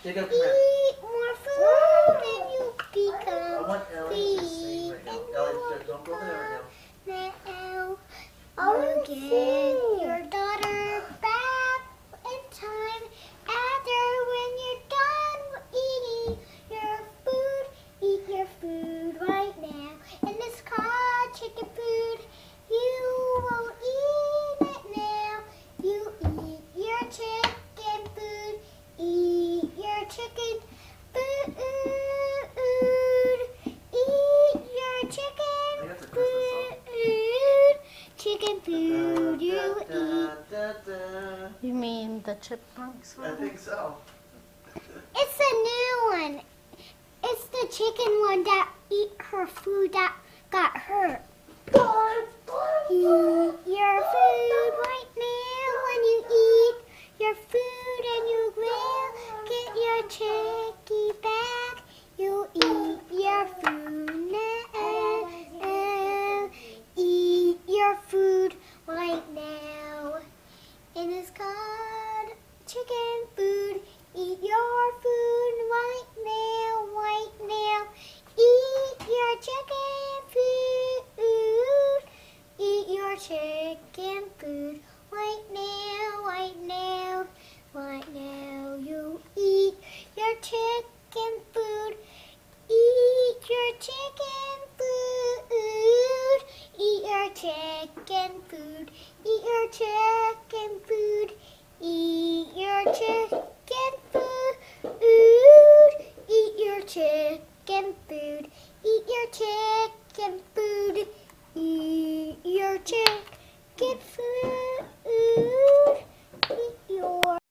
Jacob, come here. Eat more food and you become. I want Ellie to sing right now. Ellie, don't go over there right now. You get your daughter back in time after when you're done eating your food. Eat your food right now. And it's called chicken food. You won't eat it now. You eat your chicken food. Eat your chicken food. Eat your chicken food. Chicken food you eat. You mean the chipmunks now. I one? think so. It's a new one. It's the chicken one that eat her food that got hurt. Eat your food right now. When you eat your food and you will get your chickie back. You eat your food now. Eat your food right now. And it's called chicken food. Eat your food right now, right now. Eat your chicken food. Eat your chicken food right now, right now, right now. You eat your chicken food. Eat your chicken food. Eat your chicken food. Eat your chicken food. Eat your chicken